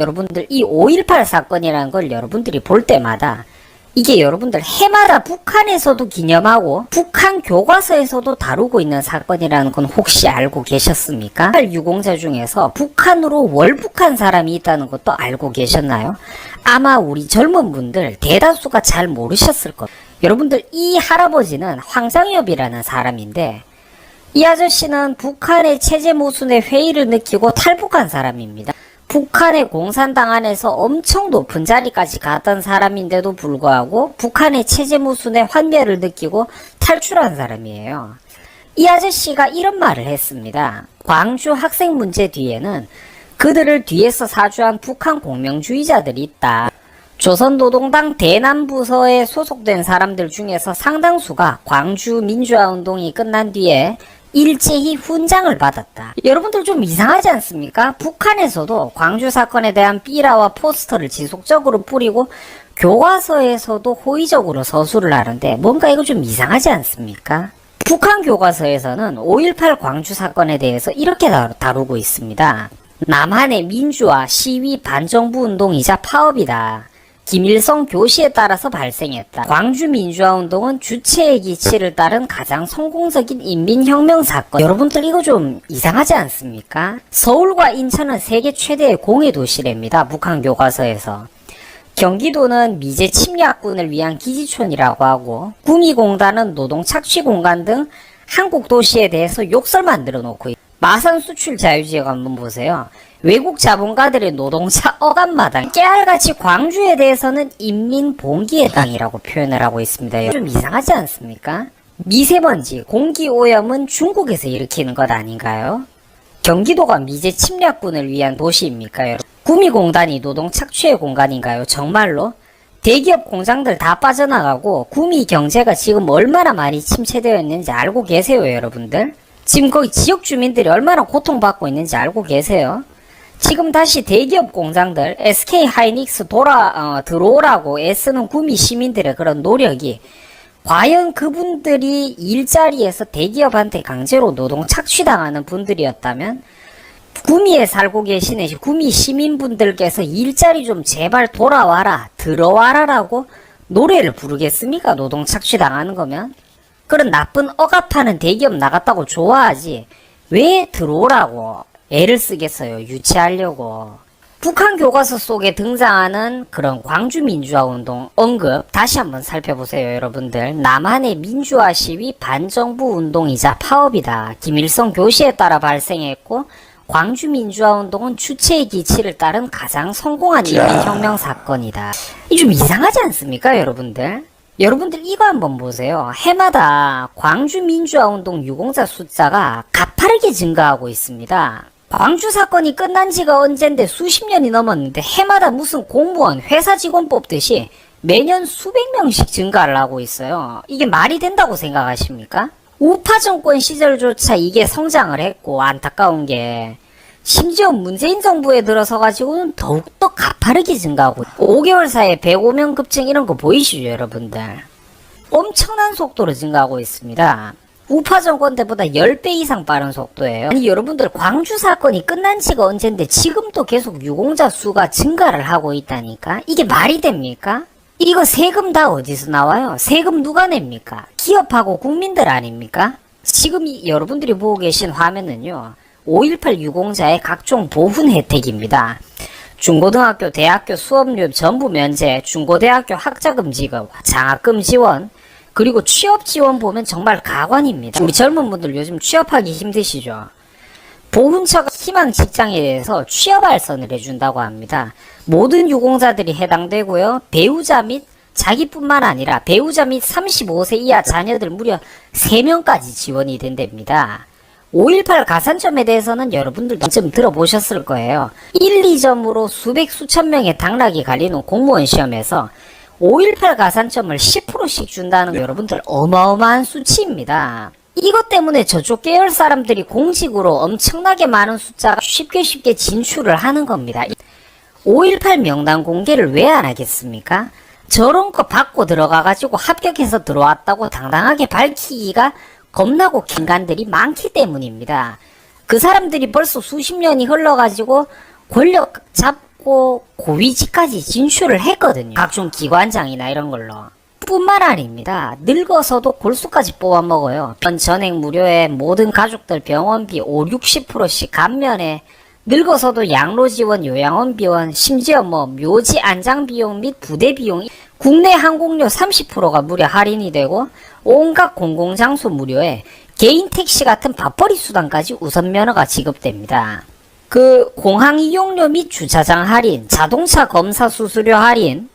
여러분들 이 5.18 사건이라는 걸 여러분들이 볼 때마다 이게 여러분들 해마다 북한에서도 기념하고 북한 교과서에서도 다루고 있는 사건이라는 건 혹시 알고 계셨습니까? 유공자 중에서 북한으로 월북한 사람이 있다는 것도 알고 계셨나요? 아마 우리 젊은 분들 대다수가 잘 모르셨을 거예요. 여러분들 이 할아버지는 황장엽이라는 사람인데 이 아저씨는 북한의 체제 모순의 회의를 느끼고 탈북한 사람입니다. 북한의 공산당 안에서 엄청 높은 자리까지 갔던 사람인데도 불구하고 북한의 체제 모순의 환멸을 느끼고 탈출한 사람이에요. 이 아저씨가 이런 말을 했습니다. 광주 학생 문제 뒤에는 그들을 뒤에서 사주한 북한 공명주의자들이 있다. 조선노동당 대남부서에 소속된 사람들 중에서 상당수가 광주 민주화운동이 끝난 뒤에 일제히 훈장을 받았다. 여러분들 좀 이상하지 않습니까? 북한에서도 광주 사건에 대한 삐라와 포스터를 지속적으로 뿌리고 교과서에서도 호의적으로 서술을 하는데 뭔가 이거 좀 이상하지 않습니까? 북한 교과서에서는 5.18 광주 사건에 대해서 이렇게 다루고 있습니다. 남한의 민주화, 시위, 반정부 운동이자 파업이다. 김일성 교시에 따라서 발생했다. 광주 민주화운동은 주체의 기치를 따른 가장 성공적인 인민혁명 사건. 여러분들 이거 좀 이상하지 않습니까? 서울과 인천은 세계 최대의 공해도시랍니다. 북한 교과서에서. 경기도는 미제 침략군을 위한 기지촌이라고 하고 구미공단은 노동착취공간 등 한국 도시에 대해서 욕설 만들어 놓고 마산 수출 자유지역 한번 보세요. 외국 자본가들의 노동자 어간마당. 깨알같이 광주에 대해서는 인민봉기의 땅이라고 표현을 하고 있습니다. 좀 이상하지 않습니까? 미세먼지, 공기오염은 중국에서 일으키는 것 아닌가요? 경기도가 미제 침략군을 위한 도시입니까? 여러분? 구미공단이 노동 착취의 공간인가요? 정말로? 대기업 공장들 다 빠져나가고 구미 경제가 지금 얼마나 많이 침체되어 있는지 알고 계세요, 여러분들? 지금 거기 지역 주민들이 얼마나 고통받고 있는지 알고 계세요? 지금 다시 대기업 공장들 SK 하이닉스 들어오라고 애쓰는 구미 시민들의 그런 노력이 과연 그분들이 일자리에서 대기업한테 강제로 노동 착취당하는 분들이었다면 구미에 살고 계시는 구미 시민분들께서 일자리 좀 제발 돌아와라, 들어와라라고 노래를 부르겠습니까? 노동 착취당하는 거면? 그런 나쁜 억압하는 대기업 나갔다고 좋아하지 왜 들어오라고 애를 쓰겠어요. 유치하려고. 북한 교과서 속에 등장하는 그런 광주 민주화운동 언급 다시 한번 살펴보세요. 여러분들. 남한의 민주화 시위 반정부 운동이자 파업이다. 김일성 교시에 따라 발생했고 광주 민주화운동은 주체의 기치를 따른 가장 성공한 인민혁명 사건이다. 이 좀 이상하지 않습니까? 여러분들. 여러분들 이거 한번 보세요. 해마다 광주 민주화운동 유공자 숫자가 가파르게 증가하고 있습니다. 광주 사건이 끝난 지가 언젠데 수십 년이 넘었는데 해마다 무슨 공무원, 회사 직원 뽑듯이 매년 수백 명씩 증가를 하고 있어요. 이게 말이 된다고 생각하십니까? 우파 정권 시절조차 이게 성장을 했고 안타까운 게 심지어 문재인 정부에 들어서 가지고는 더욱더 가파르게 증가하고 5개월 사이에 105명 급증 이런 거 보이시죠, 여러분들? 엄청난 속도로 증가하고 있습니다. 우파 정권 때보다 10배 이상 빠른 속도예요. 아니 여러분들 광주 사건이 끝난 지가 언젠데 지금도 계속 유공자 수가 증가를 하고 있다니까? 이게 말이 됩니까? 이거 세금 다 어디서 나와요? 세금 누가 냅니까? 기업하고 국민들 아닙니까? 지금 여러분들이 보고 계신 화면은요. 5.18 유공자의 각종 보훈 혜택입니다. 중고등학교, 대학교 수업료 전부 면제, 중고대학교 학자금 지급, 장학금 지원, 그리고 취업 지원 보면 정말 가관입니다. 우리 젊은 분들 요즘 취업하기 힘드시죠? 보훈처가 희망 직장에 대해서 취업 알선을 해준다고 합니다. 모든 유공자들이 해당되고요. 배우자 및 자기뿐만 아니라 배우자 및 35세 이하 자녀들 무려 3명까지 지원이 된답니다. 5.18 가산점에 대해서는 여러분들도 좀 들어보셨을 거예요. 1, 2점으로 수백 수천 명의 당락이 갈리는 공무원 시험에서 5.18 가산점을 10%씩 준다는 거 여러분들 어마어마한 수치입니다. 이것 때문에 저쪽 계열 사람들이 공직으로 엄청나게 많은 숫자가 쉽게 진출을 하는 겁니다. 5.18 명단 공개를 왜 안 하겠습니까? 저런 거 받고 들어가가지고 합격해서 들어왔다고 당당하게 밝히기가 겁나고 킹간들이 많기 때문입니다. 그 사람들이 벌써 수십 년이 흘러가지고 권력 잡고 되고 고위직까지 진출을 했거든요. 각종 기관장이나 이런 걸로. 뿐만 아닙니다. 늙어서도 골수까지 뽑아먹어요. 전액 무료에 모든 가족들 병원비 50~60%씩 감면에 늙어서도 양로 지원, 요양원 비원, 심지어 묘지 안장 비용 및 부대 비용, 국내 항공료 30%가 무료 할인이 되고 온갖 공공장소 무료에 개인 택시 같은 밥벌이 수단까지 우선 면허가 지급됩니다. 공항 이용료 및 주차장 할인, 자동차 검사 수수료 할인,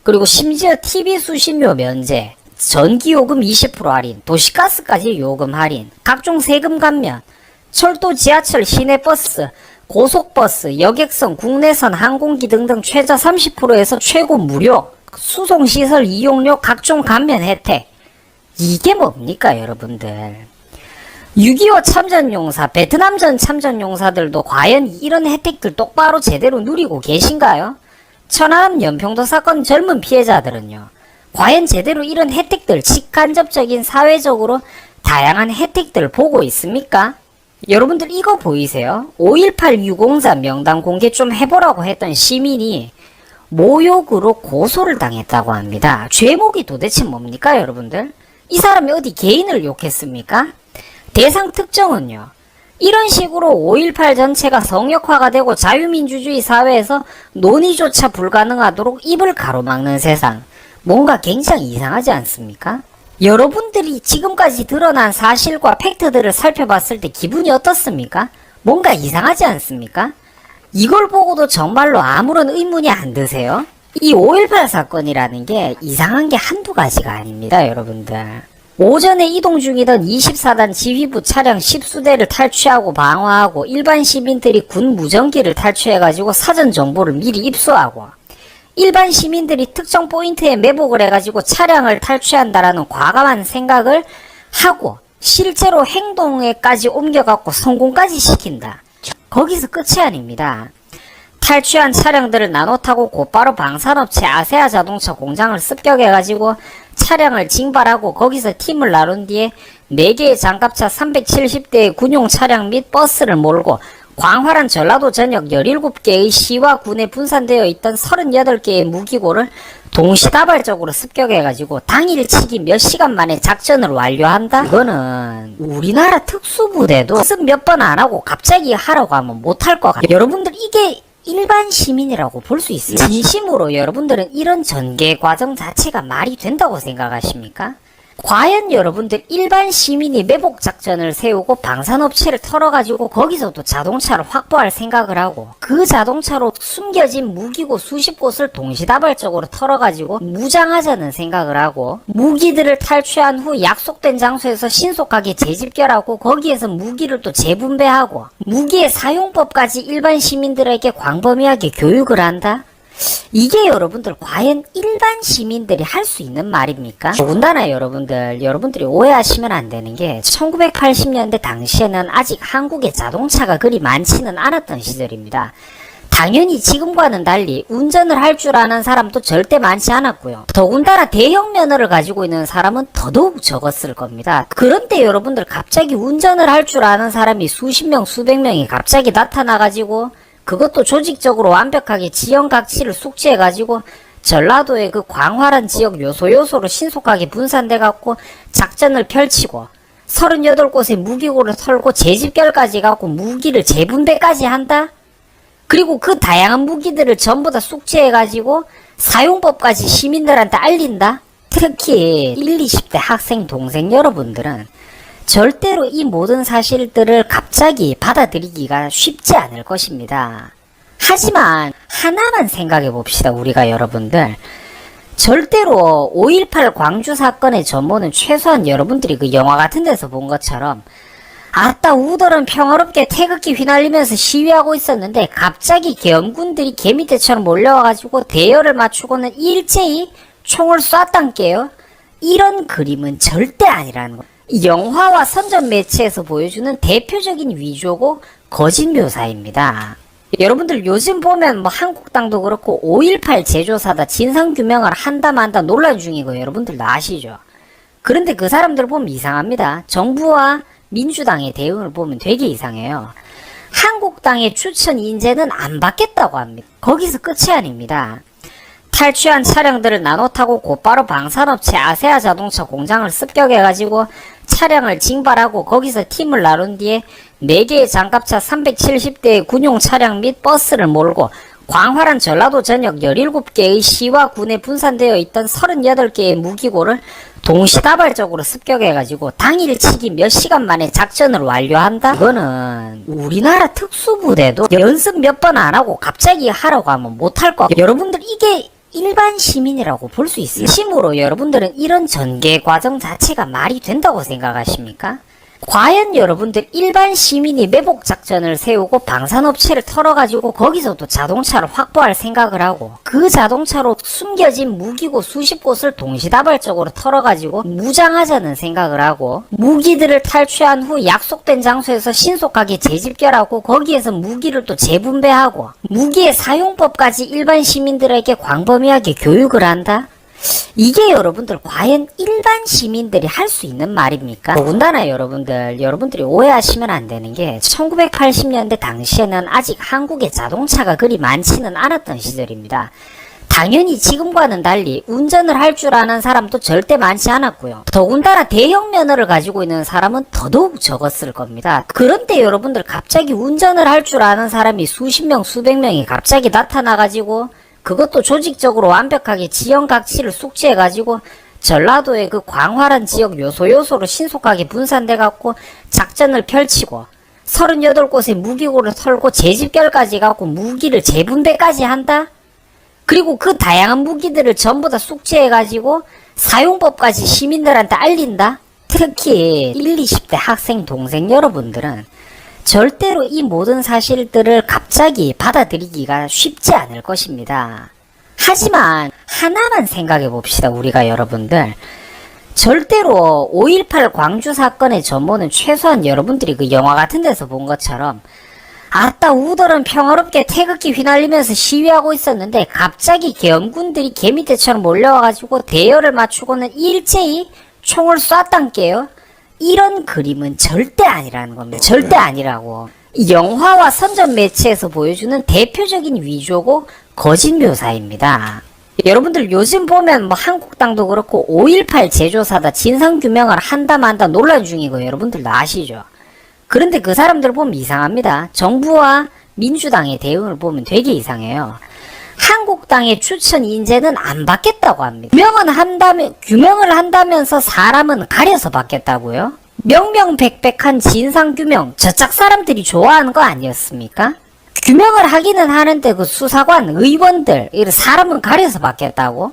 그리고 심지어 TV 수신료 면제, 전기요금 20% 할인, 도시가스까지 요금 할인, 각종 세금 감면, 철도, 지하철, 시내버스, 고속버스, 여객선, 국내선, 항공기 등등 최저 30%에서 최고 무료, 수송시설 이용료 각종 감면 혜택. 이게 뭡니까 여러분들? 6.25 참전용사, 베트남전 참전용사들도 과연 이런 혜택들 똑바로 제대로 누리고 계신가요? 천안함 연평도 사건 젊은 피해자들은요, 과연 제대로 이런 혜택들, 직간접적인 사회적으로 다양한 혜택들을 보고 있습니까? 여러분들 이거 보이세요? 5.18 유공자 명단 공개 좀 해보라고 했던 시민이 모욕으로 고소를 당했다고 합니다. 죄목이 도대체 뭡니까 여러분들? 이 사람이 어디 개인을 욕했습니까? 대상 특정은요, 이런 식으로 5.18 전체가 성역화가 되고 자유민주주의 사회에서 논의조차 불가능하도록 입을 가로막는 세상, 뭔가 굉장히 이상하지 않습니까? 여러분들이 지금까지 드러난 사실과 팩트들을 살펴봤을 때 기분이 어떻습니까? 뭔가 이상하지 않습니까? 이걸 보고도 정말로 아무런 의문이 안 드세요? 이 5.18 사건이라는 게 이상한 게 한두 가지가 아닙니다 여러분들. 오전에 이동 중이던 24단 지휘부 차량 10수대를 탈취하고 방어하고 일반 시민들이 군 무전기를 탈취해가지고 사전 정보를 미리 입수하고 일반 시민들이 특정 포인트에 매복을 해가지고 차량을 탈취한다라는 과감한 생각을 하고 실제로 행동에까지 옮겨갖고 성공까지 시킨다. 거기서 끝이 아닙니다. 탈취한 차량들을 나눠 타고 곧바로 방산업체 아세아 자동차 공장을 습격해가지고 차량을 징발하고 거기서 팀을 나눈 뒤에 4개의 장갑차 370대의 군용 차량 및 버스를 몰고 광활한 전라도 전역 17개의 시와 군에 분산되어 있던 38개의 무기고를 동시다발적으로 습격해가지고 당일치기 몇 시간 만에 작전을 완료한다? 이거는 우리나라 특수부대도 연습 몇 번 안 하고 갑자기 하라고 하면 못할 것 같아요. 여러분들 이게 일반 시민이라고 볼 수 있어요. 진심으로 여러분들은 이런 전개 과정 자체가 말이 된다고 생각하십니까? 과연 여러분들 일반 시민이 매복 작전을 세우고 방산업체를 털어가지고 거기서도 자동차를 확보할 생각을 하고 그 자동차로 숨겨진 무기고 수십 곳을 동시다발적으로 털어가지고 무장하자는 생각을 하고 무기들을 탈취한 후 약속된 장소에서 신속하게 재집결하고 거기에서 무기를 또 재분배하고 무기의 사용법까지 일반 시민들에게 광범위하게 교육을 한다? 이게 여러분들 과연 일반 시민들이 할 수 있는 말입니까? 더군다나 여러분들이 오해하시면 안 되는 게 1980년대 당시에는 아직 한국에 자동차가 그리 많지는 않았던 시절입니다. 당연히 지금과는 달리 운전을 할 줄 아는 사람도 절대 많지 않았고요. 더군다나 대형 면허를 가지고 있는 사람은 더더욱 적었을 겁니다. 그런데 여러분들 갑자기 운전을 할 줄 아는 사람이 수십 명, 수백 명이 갑자기 나타나가지고 그것도 조직적으로 완벽하게 지형각지를 숙지해가지고 전라도의 그 광활한 지역 요소로 신속하게 분산돼갖고 작전을 펼치고 38곳의 무기고를 털고 재집결까지 갖고 무기를 재분배까지 한다? 그리고 그 다양한 무기들을 전부 다 숙지해가지고 사용법까지 시민들한테 알린다? 특히 1, 20대 학생 동생 여러분들은 절대로 이 모든 사실들을 갑자기 받아들이기가 쉽지 않을 것입니다. 하지만 하나만 생각해 봅시다. 우리가 여러분들 절대로 5.18 광주 사건의 전모는 최소한 여러분들이 그 영화 같은 데서 본 것처럼 아따 우들은 평화롭게 태극기 휘날리면서 시위하고 있었는데 갑자기 계엄군들이 개미떼처럼 몰려와가지고 대열을 맞추고는 일제히 총을 쐈단께요. 이런 그림은 절대 아니라는 거예요. 영화와 선전 매체에서 보여주는 대표적인 위조고 거짓 묘사입니다. 여러분들 요즘 보면 뭐 한국당도 그렇고 5.18 제조사다 진상규명을 한다 만다 논란 중이고 여러분들도 아시죠? 그런데 그 사람들 보면 이상합니다. 정부와 민주당의 대응을 보면 되게 이상해요. 한국당의 추천 인재는 안 받겠다고 합니다. 거기서 끝이 아닙니다. 탈취한 차량들을 나눠 타고 곧바로 방산업체 아세아 자동차 공장을 습격해가지고 차량을 징발하고 거기서 팀을 나눈 뒤에 4개의 장갑차 370대의 군용 차량 및 버스를 몰고 광활한 전라도 전역 17개의 시와 군에 분산되어 있던 38개의 무기고를 동시다발적으로 습격해가지고 당일치기 몇 시간 만에 작전을 완료한다? 이거는 우리나라 특수부대도 연습 몇 번 안 하고 갑자기 하라고 하면 못할 거. 여러분들 이게 일반 시민이라고 볼 수 있어요. 심으로 여러분들은 이런 전개 과정 자체가 말이 된다고 생각하십니까? 과연 여러분들 일반 시민이 매복 작전을 세우고 방산업체를 털어가지고 거기서도 자동차를 확보할 생각을 하고 그 자동차로 숨겨진 무기고 수십 곳을 동시다발적으로 털어가지고 무장하자는 생각을 하고 무기들을 탈취한 후 약속된 장소에서 신속하게 재집결하고 거기에서 무기를 또 재분배하고 무기의 사용법까지 일반 시민들에게 광범위하게 교육을 한다? 이게 여러분들 과연 일반 시민들이 할 수 있는 말입니까? 더군다나 여러분들이 오해하시면 안 되는 게 1980년대 당시에는 아직 한국에 자동차가 그리 많지는 않았던 시절입니다. 당연히 지금과는 달리 운전을 할 줄 아는 사람도 절대 많지 않았고요. 더군다나 대형 면허를 가지고 있는 사람은 더더욱 적었을 겁니다. 그런데 여러분들 갑자기 운전을 할 줄 아는 사람이 수십 명, 수백 명이 갑자기 나타나가지고 그것도 조직적으로 완벽하게 지형각지를 숙지해가지고 전라도의 그 광활한 지역 요소로 신속하게 분산돼갖고 작전을 펼치고 38곳의 무기고를 털고 재집결까지 갖고 무기를 재분배까지 한다? 그리고 그 다양한 무기들을 전부 다 숙지해가지고 사용법까지 시민들한테 알린다? 특히 1, 20대 학생 동생 여러분들은 절대로 이 모든 사실들을 갑자기 받아들이기가 쉽지 않을 것입니다. 하지만 하나만 생각해 봅시다. 우리가 여러분들 절대로 5.18 광주 사건의 전모는 최소한 여러분들이 그 영화 같은 데서 본 것처럼 아따 우들은 평화롭게 태극기 휘날리면서 시위하고 있었는데 갑자기 계엄군들이 개미떼처럼 몰려와가지고 대열을 맞추고는 일제히 총을 쐈단께요. 이런 그림은 절대 아니라는 겁니다. 절대 아니라고. 영화와 선전 매체에서 보여주는 대표적인 위조고 거짓 묘사입니다. 여러분들 요즘 보면 뭐 한국당도 그렇고 5.18 제조사다 진상규명을 한다 만다 논란 중이고 여러분들도 아시죠? 그런데 그 사람들 보면 이상합니다. 정부와 민주당의 대응을 보면 되게 이상해요. 한국당의 추천 인재는 안 받겠다고 합니다. 규명을 한다면서 사람은 가려서 받겠다고요? 명명백백한 진상규명, 저짝 사람들이 좋아하는 거 아니었습니까? 규명을 하기는 하는데 그 수사관, 의원들, 사람은 가려서 받겠다고?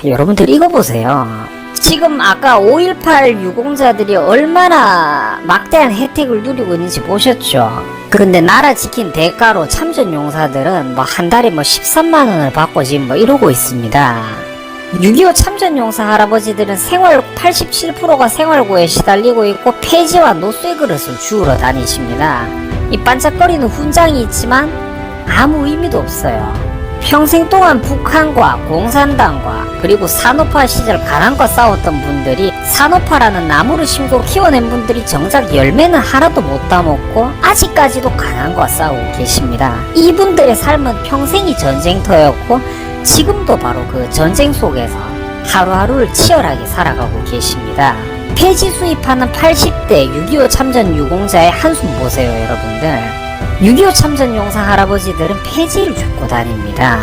여러분들 이거 보세요. 지금 아까 5.18 유공자들이 얼마나 막대한 혜택을 누리고 있는지 보셨죠? 그런데 나라 지킨 대가로 참전용사들은 뭐 한 달에 뭐 13만원을 받고 지금 뭐 이러고 있습니다. 6.25 참전용사 할아버지들은 87%가 생활고에 시달리고 있고 폐지와 노쇠 그릇을 주우러 다니십니다. 이 반짝거리는 훈장이 있지만 아무 의미도 없어요. 평생 동안 북한과 공산당과 그리고 산업화 시절 가난과 싸웠던 분들이 산업화라는 나무를 심고 키워낸 분들이 정작 열매는 하나도 못 따먹고 아직까지도 가난과 싸우고 계십니다. 이분들의 삶은 평생이 전쟁터였고 지금도 바로 그 전쟁 속에서 하루하루를 치열하게 살아가고 계십니다. 폐지 수입하는 80대 6.25 참전 유공자의 한숨 보세요, 여러분들. 6.25 참전용사 할아버지들은 폐지를 줍고 다닙니다.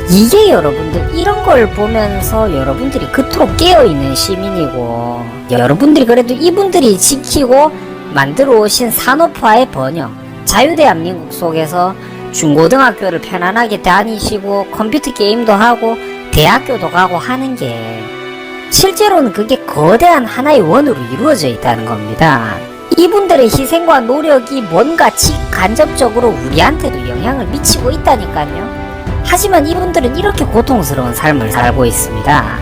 이게 여러분들 이런 걸 보면서 여러분들이 그토록 깨어있는 시민이고 여러분들이 그래도 이분들이 지키고 만들어 오신 산업화의 번영, 자유대한민국 속에서 중고등학교를 편안하게 다니시고 컴퓨터 게임도 하고 대학교도 가고 하는 게 실제로는 그게 거대한 하나의 원으로 이루어져 있다는 겁니다. 이분들의 희생과 노력이 뭔가 직간접적으로 우리한테도 영향을 미치고 있다니까요. 하지만 이분들은 이렇게 고통스러운 삶을 살고 있습니다.